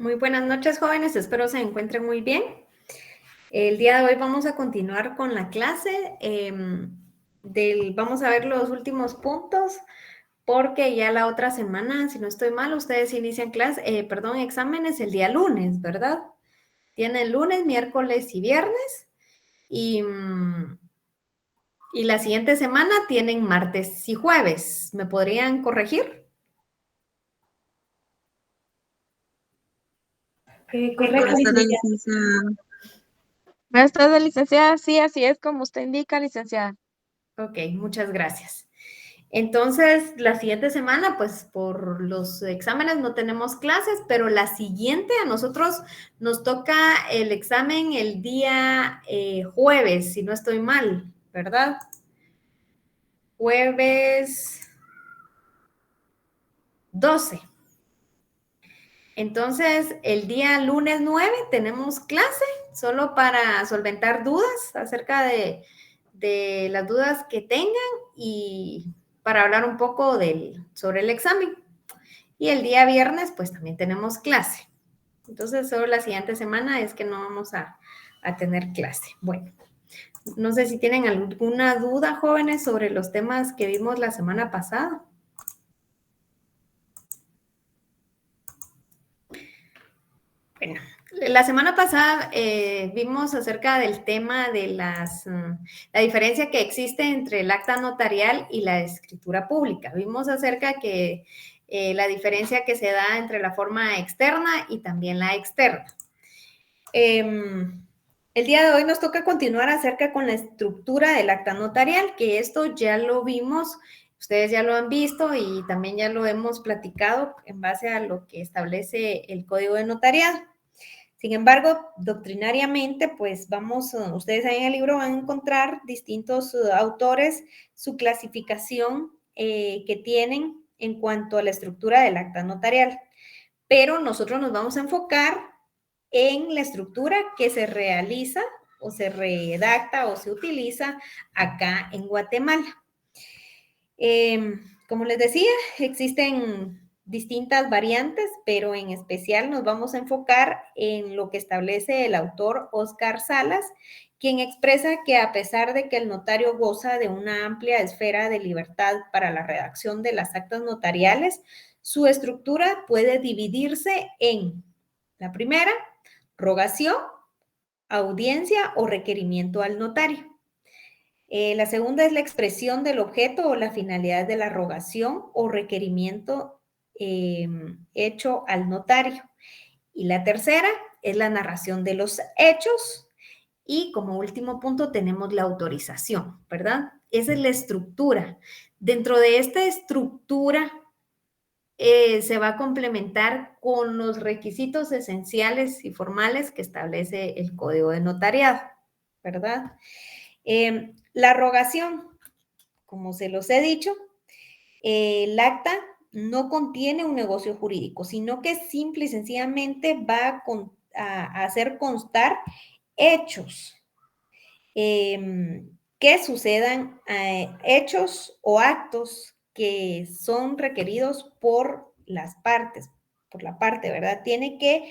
Muy buenas noches, jóvenes. Espero se encuentren muy bien. El día de hoy vamos a continuar con la clase. Vamos a ver los últimos puntos porque ya la otra semana, si no estoy mal, ustedes inician exámenes el día lunes, ¿verdad? Tienen lunes, miércoles y viernes. Y la siguiente semana tienen martes y jueves. ¿Me podrían corregir? Correcto, Buenas tardes, licenciada. licenciada. Buenas tardes, licenciada. Sí, así es como usted indica, licenciada. Ok, muchas gracias. Entonces, la siguiente semana, pues por los exámenes no tenemos clases, pero la siguiente a nosotros nos toca el examen el día jueves, si no estoy mal, ¿verdad? Jueves 12. Entonces, el día lunes 9 tenemos clase solo para solventar dudas acerca de las dudas que tengan y para hablar un poco sobre el examen. Y el día viernes, pues también tenemos clase. Entonces, solo la siguiente semana es que no vamos a tener clase. Bueno, no sé si tienen alguna duda, jóvenes, sobre los temas que vimos la semana pasada. Bueno, la semana pasada vimos acerca del tema de la diferencia que existe entre el acta notarial y la escritura pública. Vimos acerca que la diferencia que se da entre la forma externa y también la externa. El día de hoy nos toca continuar acerca con la estructura del acta notarial, que esto ya lo vimos, ustedes ya lo han visto y también ya lo hemos platicado en base a lo que establece el Código de Notariado. Sin embargo, doctrinariamente, pues ustedes ahí en el libro van a encontrar distintos autores, su clasificación que tienen en cuanto a la estructura del acta notarial. Pero nosotros nos vamos a enfocar en la estructura que se realiza o se redacta o se utiliza acá en Guatemala. Como les decía, existen distintas variantes, pero en especial nos vamos a enfocar en lo que establece el autor Oscar Salas, quien expresa que a pesar de que el notario goza de una amplia esfera de libertad para la redacción de las actas notariales, su estructura puede dividirse en la primera, rogación, audiencia o requerimiento al notario. La segunda es la expresión del objeto o la finalidad de la rogación o requerimiento hecho al notario. Y la tercera es la narración de los hechos. Y como último punto tenemos la autorización, ¿verdad? Esa es la estructura. Dentro de esta estructura se va a complementar con los requisitos esenciales y formales que establece el Código de Notariado, ¿verdad? La rogación, como se los he dicho, el acta no contiene un negocio jurídico, sino que simple y sencillamente va a hacer constar hechos que sucedan, hechos o actos que son requeridos por las partes, por la parte, ¿verdad? El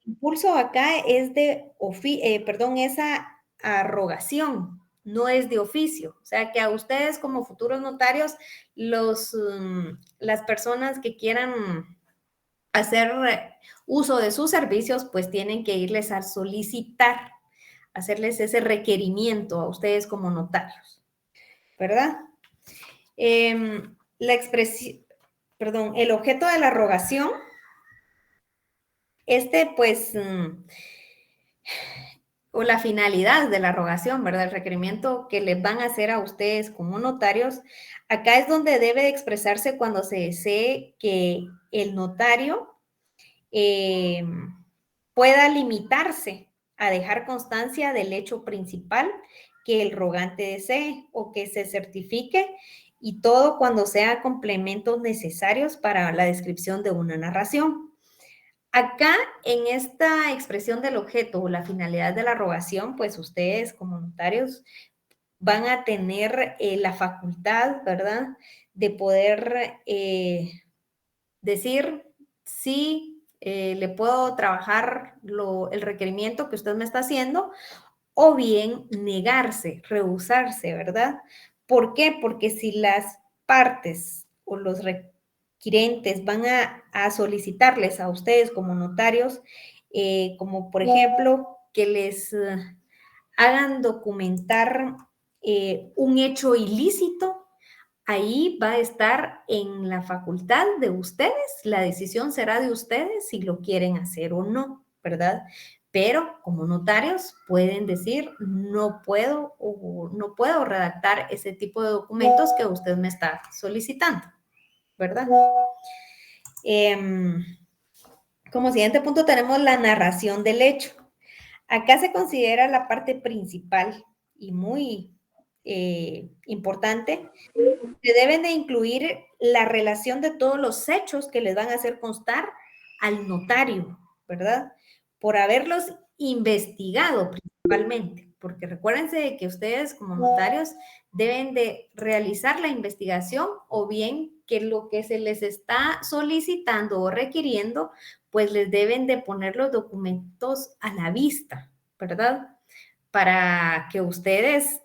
impulso acá es esa arrogación, no es de oficio. O sea, que a ustedes como futuros notarios, las personas que quieran hacer uso de sus servicios, pues tienen que irles a solicitar, hacerles ese requerimiento a ustedes como notarios, ¿verdad? La expresión, perdón, el objeto de la rogación, pues, o la finalidad de la rogación, ¿verdad? El requerimiento que les van a hacer a ustedes como notarios, acá es donde debe de expresarse cuando se desee que el notario pueda limitarse a dejar constancia del hecho principal que el rogante desee o que se certifique, y todo cuando sea complementos necesarios para la descripción de una narración. Acá, en esta expresión del objeto o la finalidad de la rogación, pues ustedes como notarios van a tener la facultad, ¿verdad?, de poder decir sí le puedo trabajar el requerimiento que usted me está haciendo, o bien negarse, rehusarse, ¿verdad? ¿Por qué? Porque si las partes o los requirentes van a solicitarles a ustedes como notarios, como por ejemplo, que les hagan documentar un hecho ilícito, ahí va a estar en la facultad de ustedes, la decisión será de ustedes si lo quieren hacer o no, ¿verdad? Pero como notarios pueden decir, no puedo o no puedo redactar ese tipo de documentos que usted me está solicitando, ¿verdad? Como siguiente punto tenemos la narración del hecho. Acá se considera la parte principal y muy importante. Se deben de incluir la relación de todos los hechos que les van a hacer constar al notario, ¿verdad? Por haberlos investigado principalmente, porque recuérdense de que ustedes como notarios deben de realizar la investigación o bien que lo que se les está solicitando o requiriendo, pues les deben de poner los documentos a la vista, ¿verdad? Para que ustedes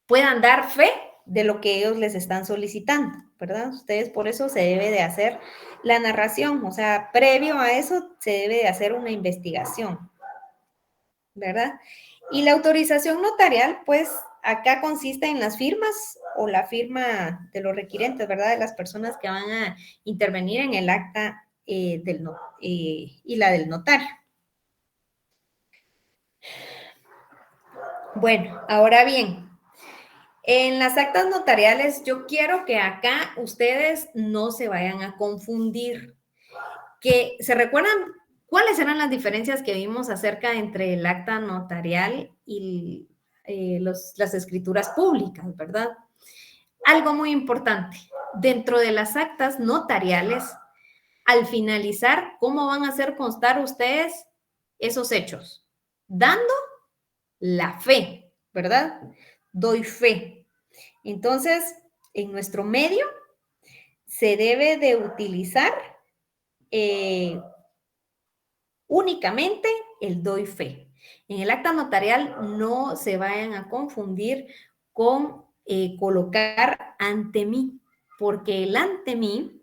puedan dar fe de lo que ellos les están solicitando, ¿verdad? Ustedes por eso se debe de hacer la narración, o sea, previo a eso se debe de hacer una investigación, ¿verdad? Y la autorización notarial, pues acá consiste en las firmas o la firma de los requirentes, ¿verdad? De las personas que van a intervenir en el acta y la del notario. Bueno, ahora bien, en las actas notariales, yo quiero que acá ustedes no se vayan a confundir. Que se recuerdan cuáles eran las diferencias que vimos acerca entre el acta notarial y las escrituras públicas, ¿verdad? Algo muy importante, dentro de las actas notariales, al finalizar, ¿cómo van a hacer constar ustedes esos hechos? Dando la fe, ¿verdad? Doy fe. Entonces, en nuestro medio se debe de utilizar únicamente el doy fe. En el acta notarial no se vayan a confundir con colocar ante mí, porque el ante mí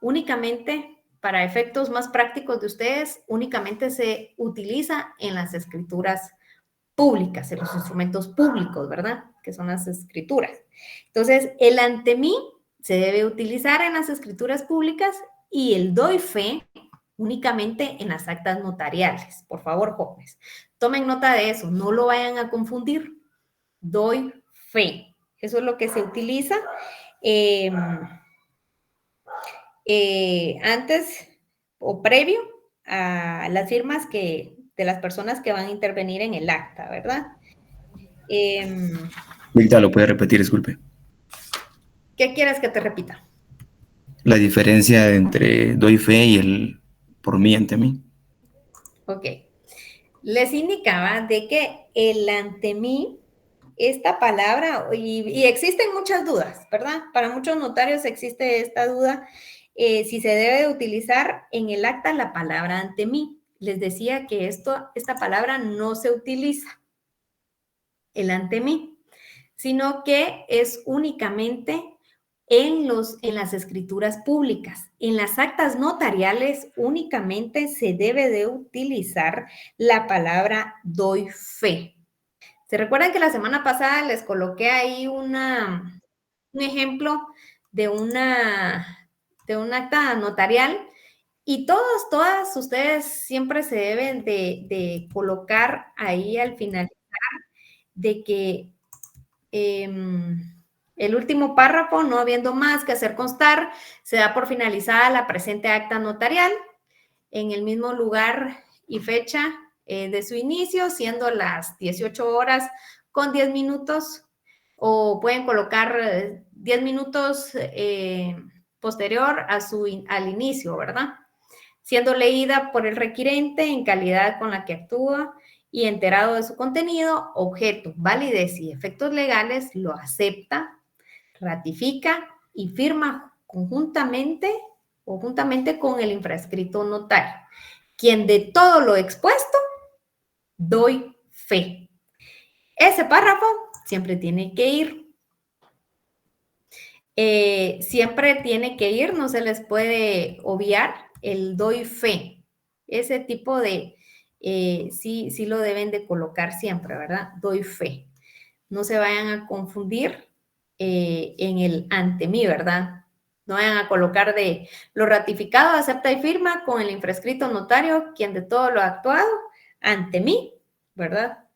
únicamente para efectos más prácticos de ustedes, únicamente se utiliza en las escrituras públicas, en los instrumentos públicos, ¿verdad? Que son las escrituras. Entonces, el ante mí se debe utilizar en las escrituras públicas y el doy fe únicamente en las actas notariales. Por favor, jóvenes, tomen nota de eso, no lo vayan a confundir. Doy fe. Eso es lo que se utiliza antes o previo a las firmas de las personas que van a intervenir en el acta, ¿verdad? Ahorita lo puede repetir, disculpe. ¿Qué quieres que te repita? La diferencia entre doy fe y el por mí ante mí. Ok. Les indicaba de que el ante mí, esta palabra, y existen muchas dudas, ¿verdad? Para muchos notarios existe esta duda si se debe de utilizar en el acta la palabra ante mí. Les decía que esta palabra no se utiliza, el ante mí, sino que es únicamente en las escrituras públicas. En las actas notariales únicamente se debe de utilizar la palabra doy fe. ¿Se recuerdan que la semana pasada les coloqué ahí un ejemplo de un acta notarial? Y todas ustedes siempre se deben de colocar ahí al finalizar de que el último párrafo, no habiendo más que hacer constar, se da por finalizada la presente acta notarial en el mismo lugar y fecha de su inicio, siendo las 18 horas con 10 minutos, o pueden colocar 10 minutos posterior al inicio, ¿verdad? Siendo leída por el requirente en calidad con la que actúa y enterado de su contenido, objeto, validez y efectos legales, lo acepta, ratifica y firma conjuntamente o juntamente con el infrascrito notario, quien de todo lo expuesto doy fe. Ese párrafo siempre tiene que ir. Siempre tiene que ir, no se les puede obviar el doy fe. Ese tipo de, sí lo deben de colocar siempre, ¿verdad? Doy fe. No se vayan a confundir en el ante mí, ¿verdad? No vayan a colocar de lo ratificado, acepta y firma con el infrascrito notario, quien de todo lo actuado, ante mí, ¿verdad?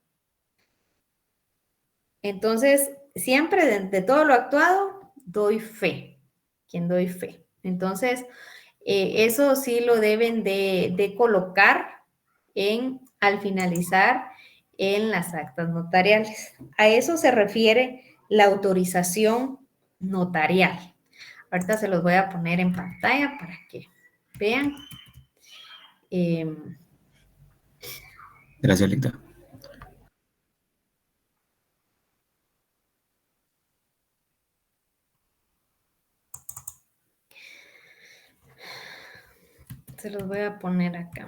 Entonces, siempre de todo lo actuado, doy fe. Quien doy fe. Entonces, eso sí lo deben de colocar al finalizar en las actas notariales. A eso se refiere la autorización notarial. Ahorita se los voy a poner en pantalla para que vean. Gracias, Linda. Se los voy a poner acá.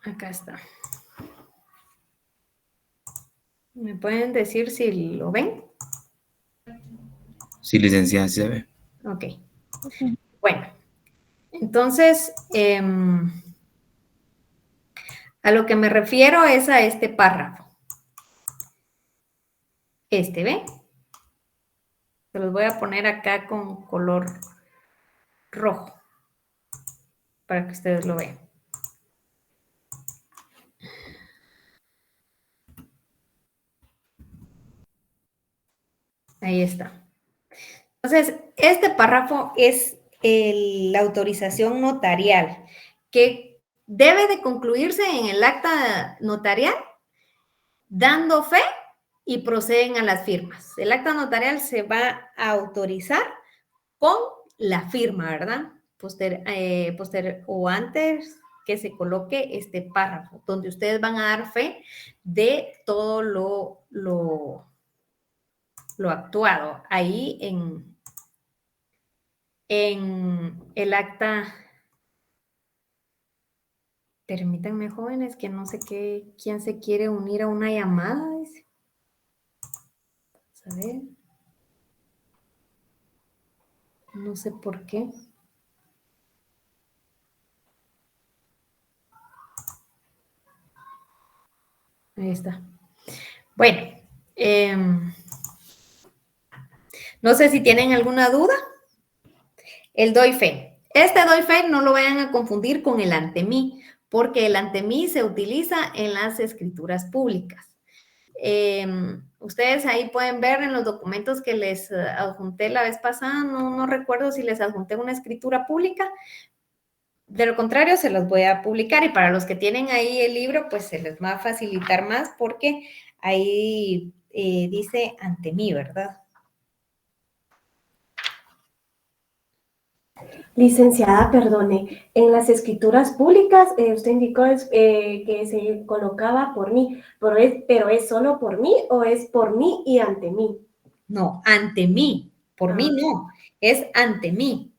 Acá está. ¿Me pueden decir si lo ven? Sí, licenciada, sí se ve. Ok. Bueno, entonces, a lo que me refiero es a este párrafo. ¿Ve? Se los voy a poner acá con color rojo para que ustedes lo vean. Ahí está. Entonces, este párrafo es la autorización notarial que debe de concluirse en el acta notarial dando fe y proceden a las firmas. El acta notarial se va a autorizar con la firma, ¿verdad? O antes que se coloque este párrafo, donde ustedes van a dar fe de todo lo actuado ahí en el acta. Permítanme, jóvenes, que no sé quién se quiere unir a una llamada, dice. Vamos a ver. No sé por qué. Ahí está. Bueno, no sé si tienen alguna duda. El doy fe. Este doy fe no lo vayan a confundir con el ante mí, porque el ante mí se utiliza en las escrituras públicas. Ustedes ahí pueden ver en los documentos que les adjunté la vez pasada, no recuerdo si les adjunté una escritura pública. De lo contrario, se los voy a publicar y para los que tienen ahí el libro, pues se les va a facilitar más porque ahí dice ante mí, ¿verdad? Licenciada, perdone, en las escrituras públicas usted indicó que se colocaba por mí, pero ¿es solo por mí o es por mí y ante mí? No, ante mí, por mí no, es ante mí.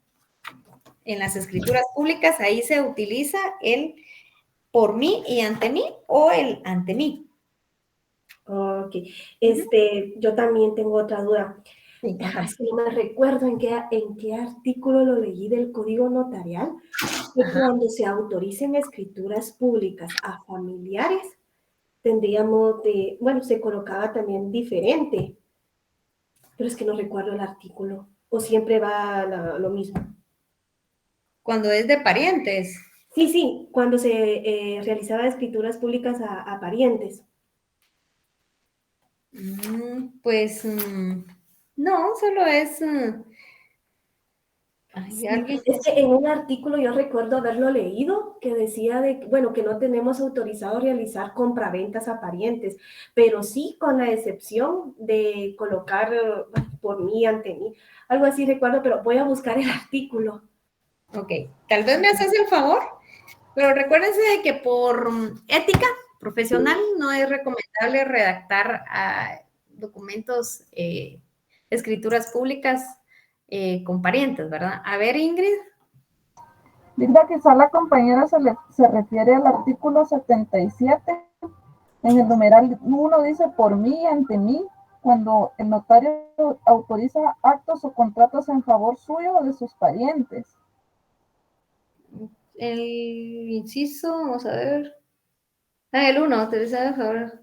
En las escrituras públicas ahí se utiliza el por mí y ante mí o el ante mí. Ok, yo también tengo otra duda. Sí, Es que no me recuerdo en qué artículo lo leí del Código Notarial, que cuando se autoricen escrituras públicas a familiares, tendríamos se colocaba también diferente, pero es que no recuerdo el artículo, o siempre va lo mismo. Cuando es de parientes. Sí, cuando se realizaba escrituras públicas a parientes. Pues no, solo es Ay, alguien. Es que en un artículo yo recuerdo haberlo leído que decía bueno, que no tenemos autorizado realizar compraventas a parientes, pero sí con la excepción de colocar por mí, ante mí, algo así recuerdo, pero voy a buscar el artículo. Ok, tal vez me haces el favor, pero recuérdense de que por ética profesional no es recomendable redactar documentos, escrituras públicas con parientes, ¿verdad? A ver, Ingrid. Linda, quizá la compañera se refiere al artículo 77. En el numeral 1 dice por mí, ante mí, cuando el notario autoriza actos o contratos en favor suyo o de sus parientes. El inciso, vamos a ver. El 1, autorizado a favor.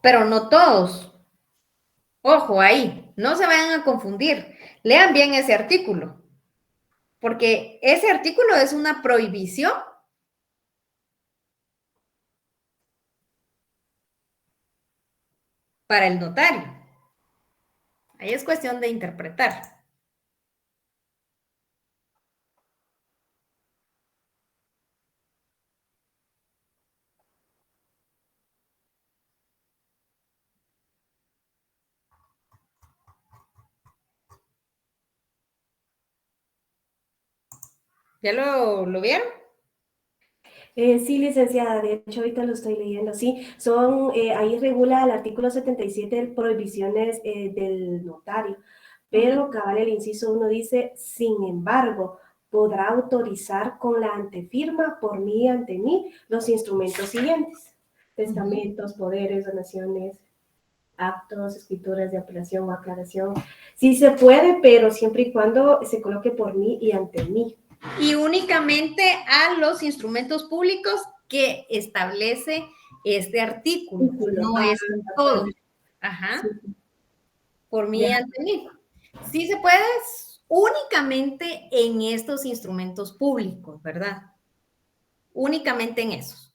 Pero no todos. Ojo ahí, no se vayan a confundir. Lean bien ese artículo, porque ese artículo es una prohibición para el notario. Ahí es cuestión de interpretar. ¿Ya lo vieron? Sí, licenciada, de hecho ahorita lo estoy leyendo, sí, ahí regula el artículo 77 prohibiciones del notario, pero cabal el inciso 1 dice, sin embargo, podrá autorizar con la antefirma por mí y ante mí los instrumentos siguientes: testamentos, poderes, donaciones, actos, escrituras de apelación o aclaración. Sí se puede, pero siempre y cuando se coloque por mí y ante mí. Y únicamente a los instrumentos públicos que establece este artículo. No es todo. Ajá. Sí. Por mí y ante mí. Sí se puede únicamente en estos instrumentos públicos, ¿verdad? Únicamente en esos.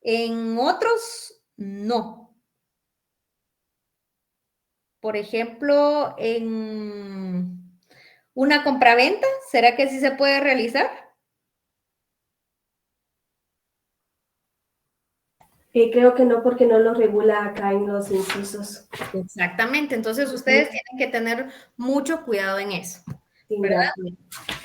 En otros, no. Por ejemplo, en una compraventa, ¿será que sí se puede realizar? Creo que no, porque no lo regula acá en los incisos. Exactamente, entonces ustedes tienen que tener mucho cuidado en eso, ¿verdad?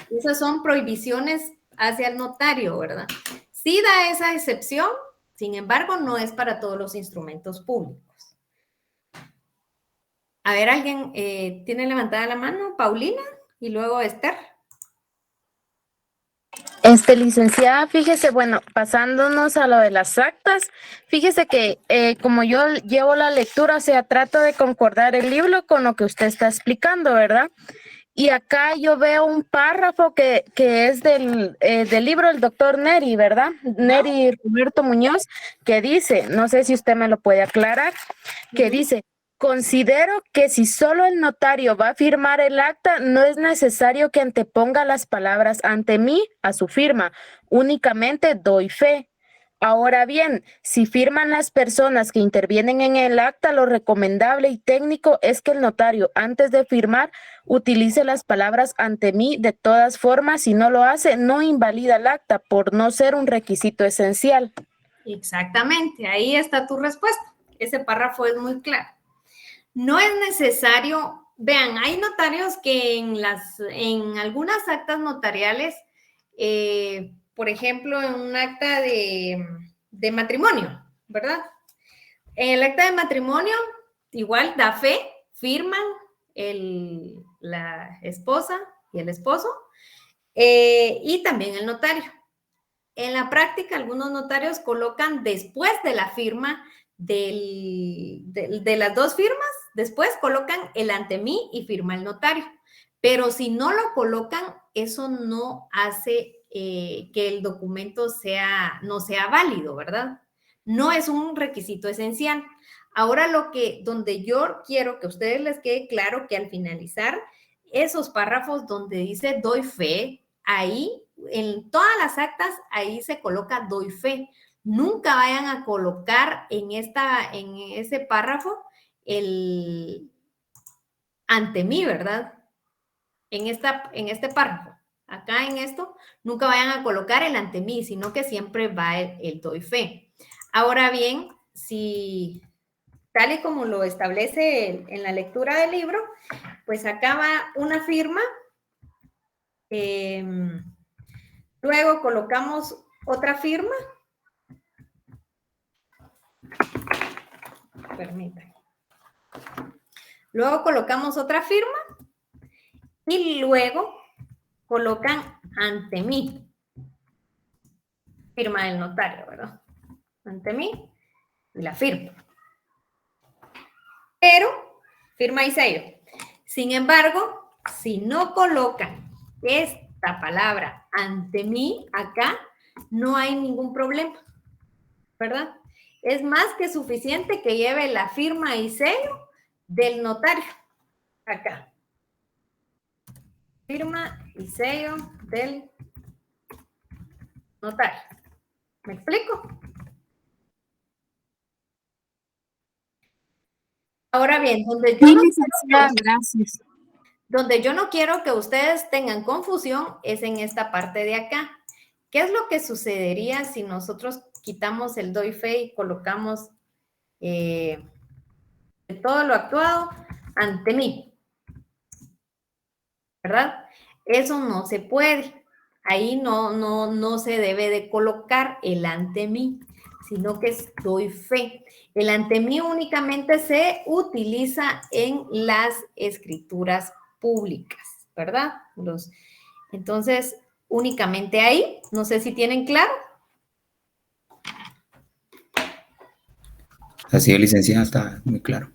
Esas son prohibiciones hacia el notario, ¿verdad? Sí da esa excepción, sin embargo, no es para todos los instrumentos públicos. A ver, ¿alguien tiene levantada la mano? Paulina y luego Esther. Licenciada, fíjese, bueno, pasándonos a lo de las actas, fíjese que como yo llevo la lectura, o sea, trato de concordar el libro con lo que usted está explicando, ¿verdad? Y acá yo veo un párrafo que es del libro del doctor Neri, ¿verdad? Neri Roberto Muñoz, que dice, no sé si usted me lo puede aclarar, que dice: considero que si solo el notario va a firmar el acta, no es necesario que anteponga las palabras ante mí a su firma, únicamente doy fe. Ahora bien, si firman las personas que intervienen en el acta, lo recomendable y técnico es que el notario, antes de firmar, utilice las palabras ante mí. De todas formas, si no lo hace, no invalida el acta por no ser un requisito esencial. Exactamente, ahí está tu respuesta. Ese párrafo es muy claro. No es necesario, vean, hay notarios que en algunas actas notariales, por ejemplo, en un acta de matrimonio, ¿verdad? En el acta de matrimonio, igual da fe, firman la esposa y el esposo, y también el notario. En la práctica, algunos notarios colocan después de la firma de las dos firmas, después colocan el ante mí y firma el notario. Pero si no lo colocan, eso no hace que el documento no sea válido, ¿verdad? No es un requisito esencial. Ahora donde yo quiero que a ustedes les quede claro que al finalizar esos párrafos donde dice doy fe, ahí en todas las actas, ahí se coloca doy fe. nunca vayan a colocar en ese párrafo el ante mí, ¿verdad? En este párrafo. Acá en esto, nunca vayan a colocar el ante mí, sino que siempre va el doy fe. Ahora bien, si tal y como lo establece en la lectura del libro, pues acá va una firma. Luego colocamos otra firma. Permítanme. Luego colocamos otra firma y luego colocan ante mí. Firma del notario, ¿verdad? Ante mí y la firma. Pero, firma y sello. Sin embargo, si no colocan esta palabra ante mí acá, no hay ningún problema, ¿verdad? Es más que suficiente que lleve la firma y sello del notario acá. Firma y sello del notario. ¿Me explico? Ahora bien, donde yo no quiero que ustedes tengan confusión es en esta parte de acá. ¿Qué es lo que sucedería si nosotros quitamos el doy fe y colocamos todo lo actuado ante mí? ¿Verdad? Eso no se puede. Ahí no se debe de colocar el ante mí, sino que es doy fe. El ante mí únicamente se utiliza en las escrituras públicas, ¿verdad? Entonces, únicamente ahí, no sé si tienen claro. Así es, licenciada, está muy claro.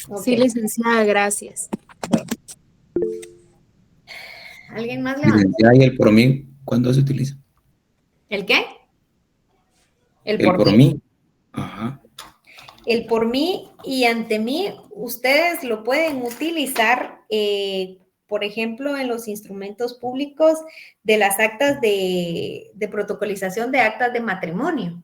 Okay. Sí, licenciada, gracias. ¿Alguien más levanta? Licenciada, ¿y el por mí cuándo se utiliza? ¿El qué? El por mí. Ajá. El por mí y ante mí, ustedes lo pueden utilizar, por ejemplo, en los instrumentos públicos de las actas de protocolización de actas de matrimonio.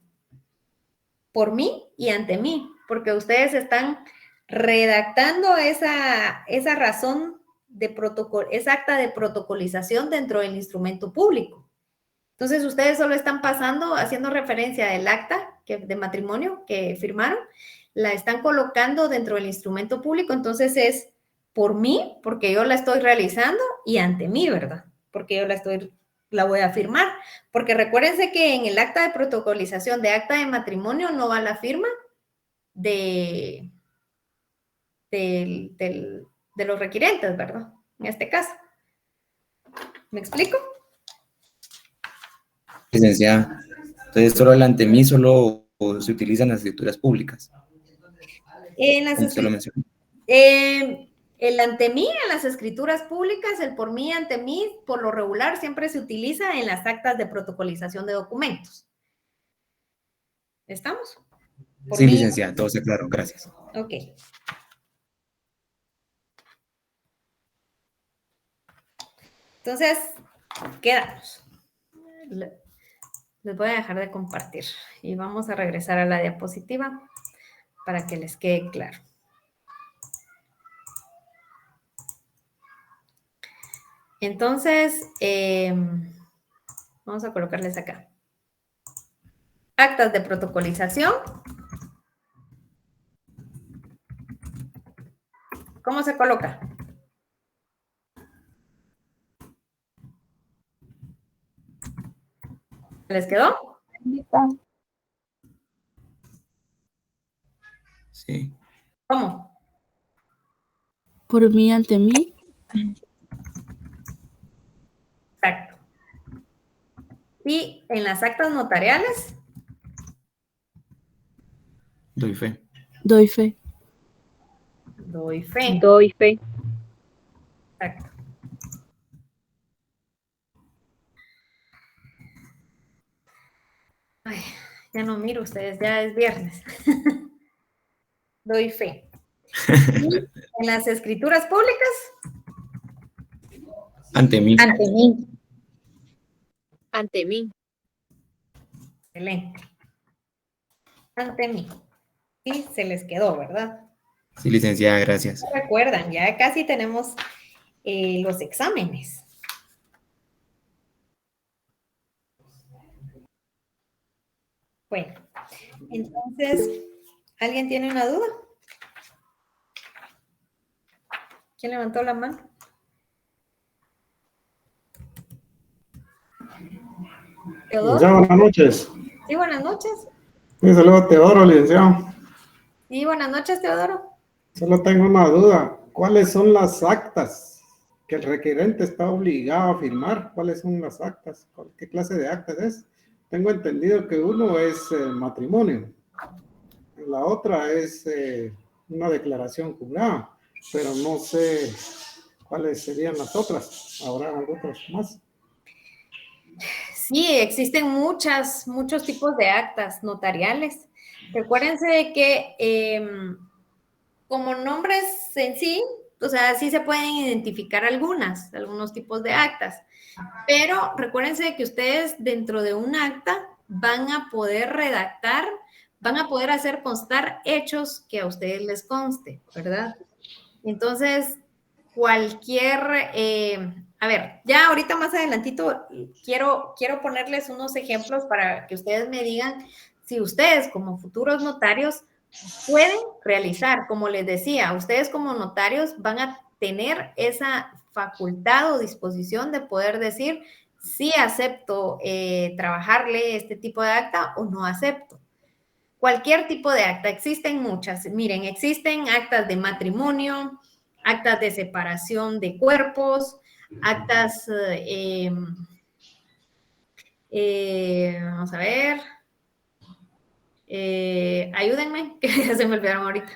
Por mí y ante mí, porque ustedes están redactando esa razón de protocolo, esa acta de protocolización dentro del instrumento público. Entonces, ustedes solo están pasando, haciendo referencia del acta de matrimonio que firmaron, la están colocando dentro del instrumento público, entonces es por mí, porque yo la estoy realizando, y ante mí, ¿verdad? Porque yo la voy a firmar. Porque recuérdense que en el acta de protocolización de acta de matrimonio no va la firma de los requirentes, ¿verdad? En este caso. ¿Me explico? Licenciada, entonces solo el ante mí solo se utilizan las escrituras públicas. En las usted lo mencionó. El ante mí en las escrituras públicas, el por mí, ante mí, por lo regular siempre se utiliza en las actas de protocolización de documentos. ¿Estamos? Sí, licenciada, todo está claro, gracias. Ok. Entonces, quedamos. Les voy a dejar de compartir y vamos a regresar a la diapositiva para que les quede claro. Entonces, vamos a colocarles acá. Actas de protocolización. ¿Cómo se coloca? ¿Les quedó? Sí. ¿Cómo? Por mí, ante mí. Exacto. Y en las actas notariales. Doy fe. Doy fe. Doy fe. Doy fe. Exacto. Ay, ya no miro ustedes, ya es viernes. Doy fe. Y en las escrituras públicas. Ante mí. Ante mí. Ante mí. Excelente. ante mí. Sí, se les quedó, ¿verdad? Sí, licenciada, gracias. Recuerdan, ya casi tenemos los exámenes. Bueno, entonces, ¿alguien tiene una duda? ¿Quién levantó la mano? Licenciado, ¿Teodoro? buenas noches. Sí, buenas noches. Sí, saludo a Teodoro, licenciado. Sí, buenas noches, Teodoro. Solo tengo una duda. ¿Cuáles son las actas que el requerente está obligado a firmar? ¿Cuáles son las actas? ¿Qué clase de actas es? Tengo entendido que uno es matrimonio, la otra es una declaración jurada, pero no sé cuáles serían las otras. ¿Habrá otras más? Sí, existen muchos tipos de actas notariales. Recuérdense de que como nombres en sí, o sea, sí se pueden identificar algunos tipos de actas, pero recuérdense de que ustedes dentro de un acta van a poder redactar, van a poder hacer constar hechos que a ustedes les conste, ¿verdad? Entonces, a ver, ya ahorita más adelantito quiero ponerles unos ejemplos para que ustedes me digan si ustedes como futuros notarios pueden realizar, como les decía, ustedes como notarios van a tener esa facultad o disposición de poder decir si acepto trabajarle este tipo de acta o no acepto. Cualquier tipo de acta, existen muchas. Miren, existen actas de matrimonio, actas de separación de cuerpos, actas, vamos a ver, ayúdenme, que ya se me olvidaron ahorita.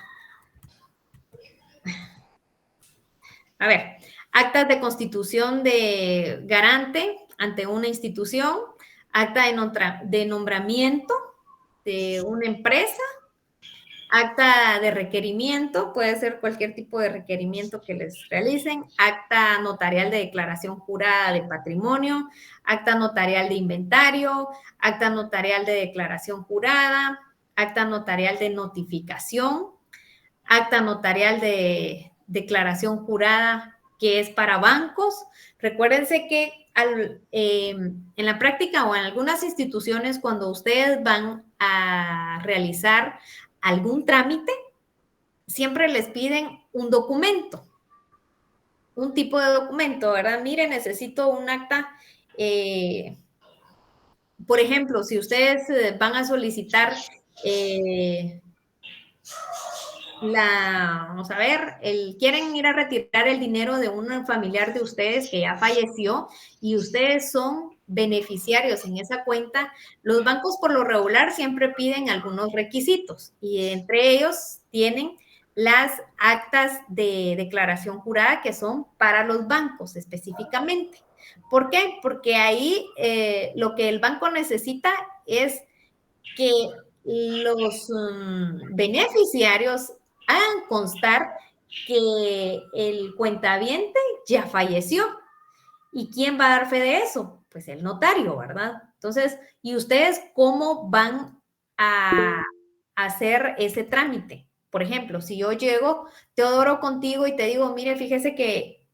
A ver, actas de constitución de garante ante una institución, acta de nombramiento de una empresa, acta de requerimiento, puede ser cualquier tipo de requerimiento que les realicen, acta notarial de declaración jurada de patrimonio, acta notarial de inventario, acta notarial de declaración jurada, acta notarial de notificación, acta notarial de declaración jurada que es para bancos. Recuérdense que en la práctica o en algunas instituciones, cuando ustedes van a realizar algún trámite, siempre les piden un documento, un tipo de documento, ¿verdad? Mire, necesito un acta. Por ejemplo, si ustedes van a solicitar vamos a ver, quieren ir a retirar el dinero de un familiar de ustedes que ya falleció y ustedes son beneficiarios en esa cuenta, los bancos por lo regular siempre piden algunos requisitos y entre ellos tienen las actas de declaración jurada que son para los bancos específicamente. ¿Por qué? Porque ahí lo que el banco necesita es que los beneficiarios hagan constar que el cuentaviente ya falleció. ¿Y quién va a dar fe de eso? Pues el notario, ¿verdad? Entonces, ¿y ustedes cómo van a hacer ese trámite? Por ejemplo, si yo llego, Teodoro, contigo y te digo, mire, fíjese que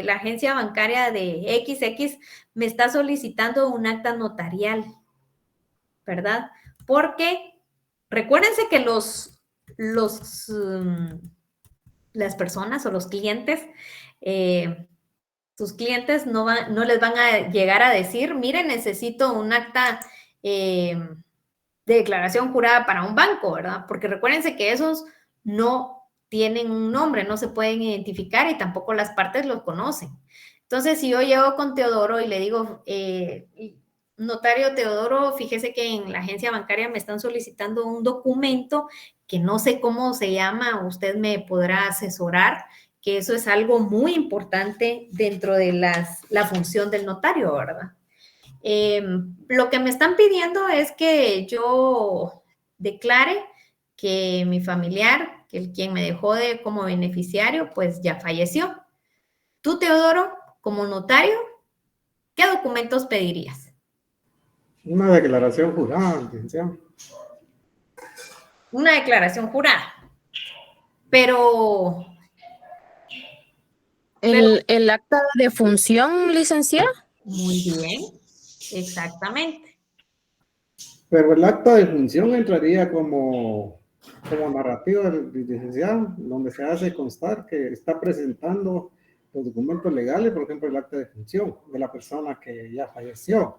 la agencia bancaria de XX me está solicitando un acta notarial, ¿verdad? Porque recuérdense que las personas o los clientes, sus clientes no les van a llegar a decir, miren, necesito un acta de declaración jurada para un banco, ¿verdad? Porque recuérdense que esos no tienen un nombre, no se pueden identificar y tampoco las partes los conocen. Entonces, si yo llego con Teodoro y le digo, notario Teodoro, fíjese que en la agencia bancaria me están solicitando un documento que no sé cómo se llama, usted me podrá asesorar, que eso es algo muy importante dentro de la función del notario, ¿verdad? Lo que me están pidiendo es que yo declare que mi familiar, que quien me dejó como beneficiario, pues ya falleció. Tú, Teodoro, como notario, ¿qué documentos pedirías? Una declaración jurada, licenciado. una declaración jurada. Pero ¿El acta de función, licenciada? muy bien, exactamente. Pero el acta de función entraría como narrativa del licenciado, donde se hace constar que está presentando los documentos legales, por ejemplo, el acta de función de la persona que ya falleció.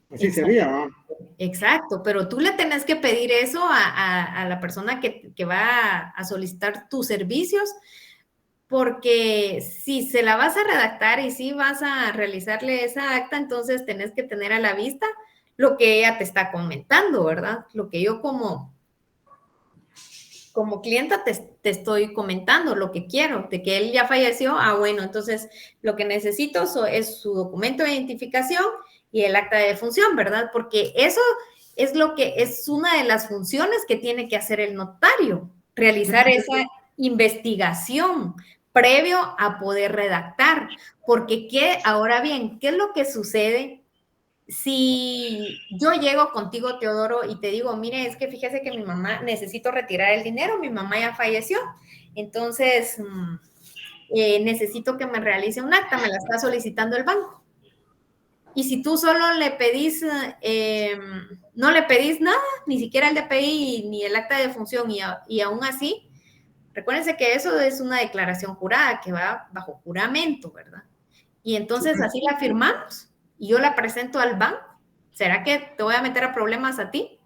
Así sería, ¿no? Exacto, pero tú le tenés que pedir eso a la persona que va a solicitar tus servicios, porque si se la vas a redactar y si vas a realizarle esa acta, entonces tenés que tener a la vista lo que ella te está comentando, ¿verdad? Lo que yo como clienta te estoy comentando, lo que quiero, de que él ya falleció, bueno, entonces lo que necesito es su documento de identificación y el acta de defunción, ¿verdad? Porque eso es lo que es una de las funciones que tiene que hacer el notario, realizar esa investigación previo a poder redactar, porque ahora bien, ¿qué es lo que sucede si yo llego contigo, Teodoro, y te digo, mire, es que fíjese que mi mamá, necesito retirar el dinero, mi mamá ya falleció, entonces necesito que me realice un acta, me la está solicitando el banco. Y si tú solo le pedís, no le pedís nada, ni siquiera el DPI, ni el acta de defunción, y aún así, recuérdense que eso es una declaración jurada que va bajo juramento, ¿verdad? Y entonces así la firmamos y yo la presento al banco. ¿Será que te voy a meter a problemas a ti?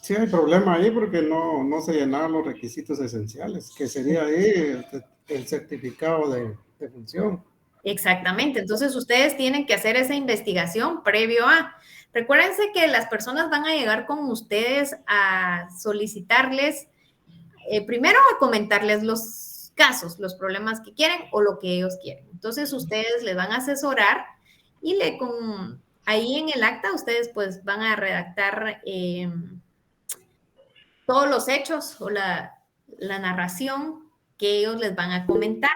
Sí hay problema ahí porque no se llenaron los requisitos esenciales, que sería ahí el certificado de función. Exactamente. Entonces ustedes tienen que hacer esa investigación previo a. Recuérdense que las personas van a llegar con ustedes a solicitarles, primero a comentarles los casos, los problemas que quieren o lo que ellos quieren. Entonces ustedes les van a asesorar y ahí en el acta ustedes pues van a redactar todos los hechos o la narración que ellos les van a comentar,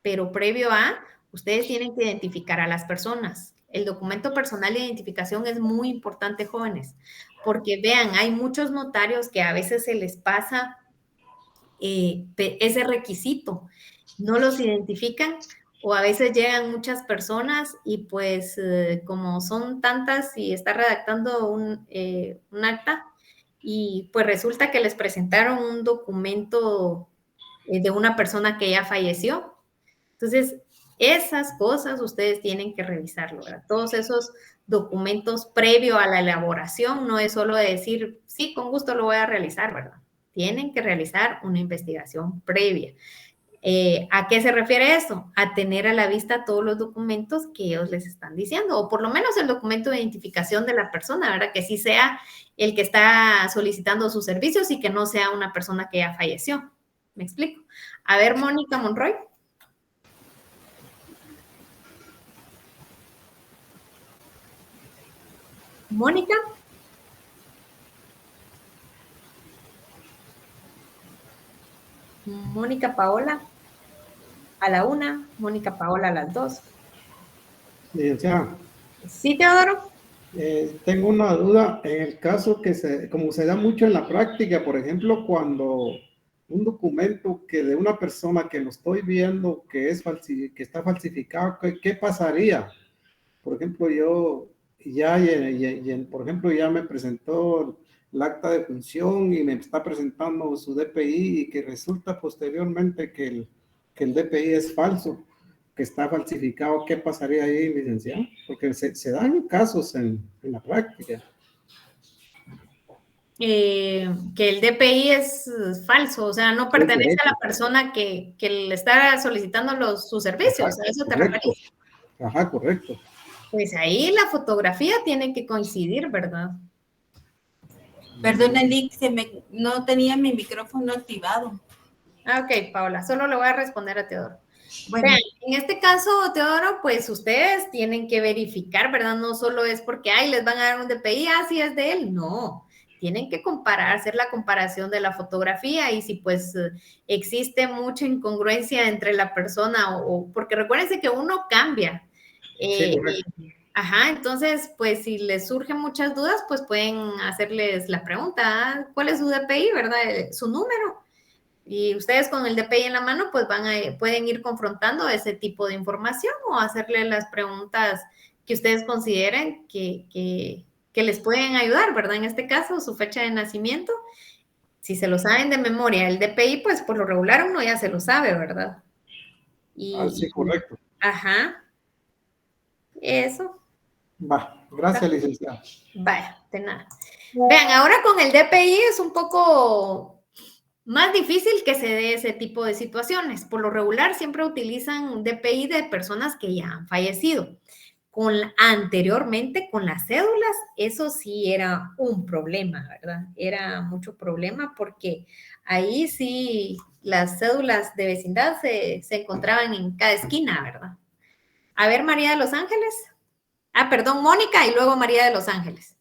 pero previo a, ustedes tienen que identificar a las personas. El documento personal de identificación es muy importante, jóvenes, porque vean, hay muchos notarios que a veces se les pasa ese requisito, no los identifican o a veces llegan muchas personas y pues como son tantas y está redactando un acta y pues resulta que les presentaron un documento de una persona que ya falleció. Entonces, esas cosas ustedes tienen que revisarlo, ¿verdad? Todos esos documentos previo a la elaboración, no es solo decir, sí, con gusto lo voy a realizar, ¿verdad? Tienen que realizar una investigación previa. ¿A qué se refiere eso? A tener a la vista todos los documentos que ellos les están diciendo, o por lo menos el documento de identificación de la persona, ¿verdad? Que sí sea el que está solicitando sus servicios y que no sea una persona que ya falleció. ¿Me explico? A ver, Mónica Monroy. Mónica. Mónica Paola a la 1, Mónica Paola a las 2. Licenciada. Sí, Teodoro. Tengo una duda en el caso como se da mucho en la práctica, por ejemplo, cuando un documento que de una persona que lo estoy viendo que está falsificado, ¿qué pasaría? Por ejemplo, yo por ejemplo, ya me presentó el acta de función y me está presentando su DPI y que resulta posteriormente que el DPI es falso, que está falsificado. ¿Qué pasaría ahí, licenciado? Porque se dan casos en la práctica. Que el DPI es falso, o sea, no pertenece a la persona que le está solicitando sus servicios. Ajá, ¿A eso te correcto. referís? Ajá, correcto. Pues ahí la fotografía tiene que coincidir, ¿verdad? Perdona, Lick, no tenía mi micrófono activado. Ok, Paola, solo le voy a responder a Teodoro. Bueno. Vean, en este caso, Teodoro, pues ustedes tienen que verificar, ¿verdad? No solo es porque, les van a dar un DPI, así es de él, no. Tienen que hacer la comparación de la fotografía y si pues existe mucha incongruencia entre la persona porque recuérdense que uno cambia. Sí, correcto. Ajá, entonces, pues si les surgen muchas dudas, pues pueden hacerles la pregunta, ¿cuál es su DPI, verdad? Su número. Y ustedes con el DPI en la mano, pues pueden ir confrontando ese tipo de información o hacerle las preguntas que ustedes consideren que les pueden ayudar, ¿verdad? En este caso, su fecha de nacimiento. Si se lo saben de memoria el DPI, pues por lo regular uno ya se lo sabe, ¿verdad? Sí, correcto. Ajá. Eso. Va, gracias, licenciada. Vaya, de nada. Vean, ahora con el DPI es un poco más difícil que se dé ese tipo de situaciones. Por lo regular siempre utilizan DPI de personas que ya han fallecido. Anteriormente con las cédulas, eso sí era un problema, ¿verdad? Era mucho problema porque ahí sí las cédulas de vecindad se encontraban en cada esquina, ¿verdad? A ver, María de los Ángeles. Perdón, Mónica y luego María de los Ángeles.